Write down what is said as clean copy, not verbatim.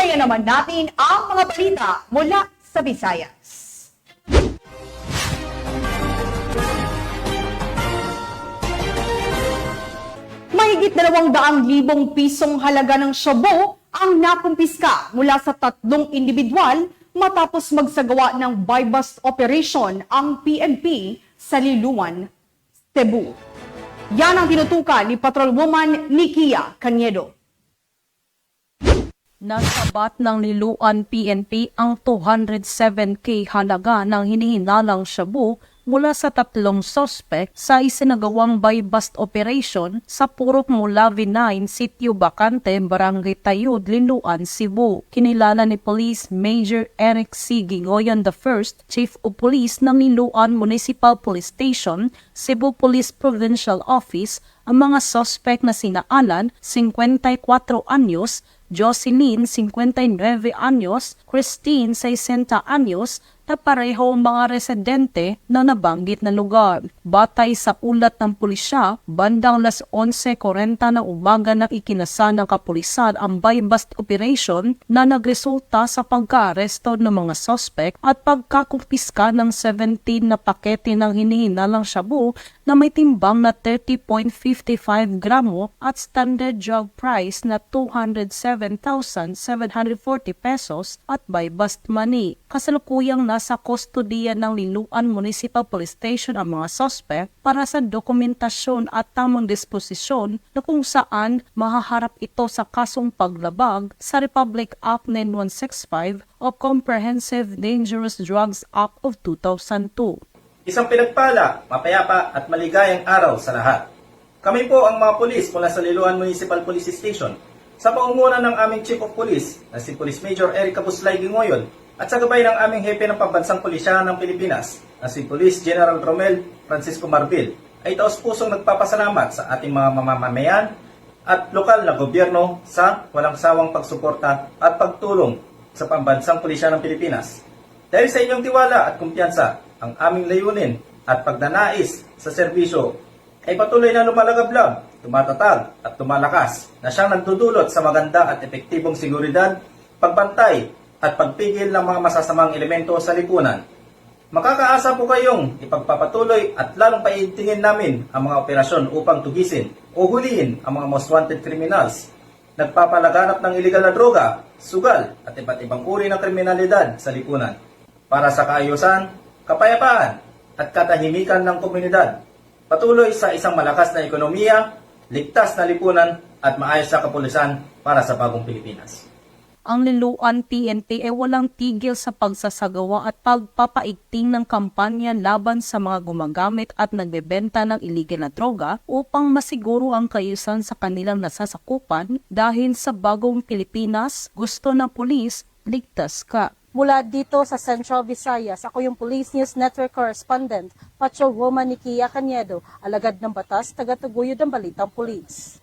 Talakayan naman natin ang mga balita mula sa Visayas. Mahigit 200,000 pisong halaga ng shabu ang nakumpiska mula sa 3 individual matapos magsagawa ng buy-bust operation ang PNP sa Liloan, Cebu. Yan ang tinutukan ni Patrolwoman Nikia Caniedo. Nasabat ng Liloan PNP ang 207K halaga ng hinihinalang shabu mula sa 3 sospek sa isinagawang buy-bust operation sa Purok Mulavi 9, Sitio Bacante, Barangay Tayud, Liloan, Cebu. Kinilala ni Police Major Eric C. Gigoyan I, Chief of Police ng Liloan Municipal Police Station, Cebu Police Provincial Office, ang mga sospek na sina Alan, 54 anyos, Jocelyn, 59 anyos, Christine, 60 anyos, na pareho mga residente na nabanggit na lugar. Batay sa ulat ng pulisya, bandang 11:40 ng umaga na ikinasa ng kapulisan ang buy-bust operation na nagresulta sa pagka-aresto ng mga sospek at pagkakumpiska ng 17 na pakete ng hinihinalang shabu na may timbang na 30.55 gramo at standard drug price na 207,740 pesos at buy-bust money. Kasalukuyang nasa kustodiya ng Liloan Municipal Police Station ang mga sospek para sa dokumentasyon at tamang disposisyon na kung saan mahaharap ito sa kasong paglabag sa Republic Act 9165 o Comprehensive Dangerous Drugs Act of 2002. Isang pinagpala, mapayapa at maligayang araw sa lahat. Kami po ang mga pulis mula sa Liloan Municipal Police Station sa pangunguna ng aming Chief of Police na si Police Major Eric Abuslay Gingoyon at sa gabay ng aming hepe ng Pambansang Pulisyahan ng Pilipinas na si Police General Romel Francisco Marbil ay taos-pusong nagpapasalamat sa ating mga mamamayan at lokal na gobyerno sa walang sawang pagsuporta at pagtulong sa Pambansang Pulisyahan ng Pilipinas. Dahil sa inyong tiwala at kumpiyansa, ang aming layunin at pagnanais sa serbisyo ay patuloy na lumalagablab, tumatatag at tumalakas na siyang nagdudulot sa maganda at epektibong seguridad, pagbantay at pagpigil ng mga masasamang elemento sa lipunan. Makakaasa po kayong ipagpapatuloy at lalong paitingin namin ang mga operasyon upang tugisin o huliin ang mga most wanted criminals, nagpapalaganap ng iligal na droga, sugal at iba't ibang uri ng kriminalidad sa lipunan para sa kaayusan, kapayapaan at katahimikan ng komunidad. Patuloy sa isang malakas na ekonomiya, ligtas na lipunan at maayos na kapulisan para sa bagong Pilipinas. Ang Liloan PNP ay walang tigil sa pagsasagawa at pagpapaigting ng kampanya laban sa mga gumagamit at nagbebenta ng iligal na droga upang masiguro ang kaayusan sa kanilang nasasakupan dahil sa bagong Pilipinas, gusto ng pulis, ligtas ka. Mula dito sa Central Visayas, ako yung Police News Network Correspondent, Patrolwoman Nikia Caniedo, alagad ng batas, taga-taguyod ng Balitang Pulis.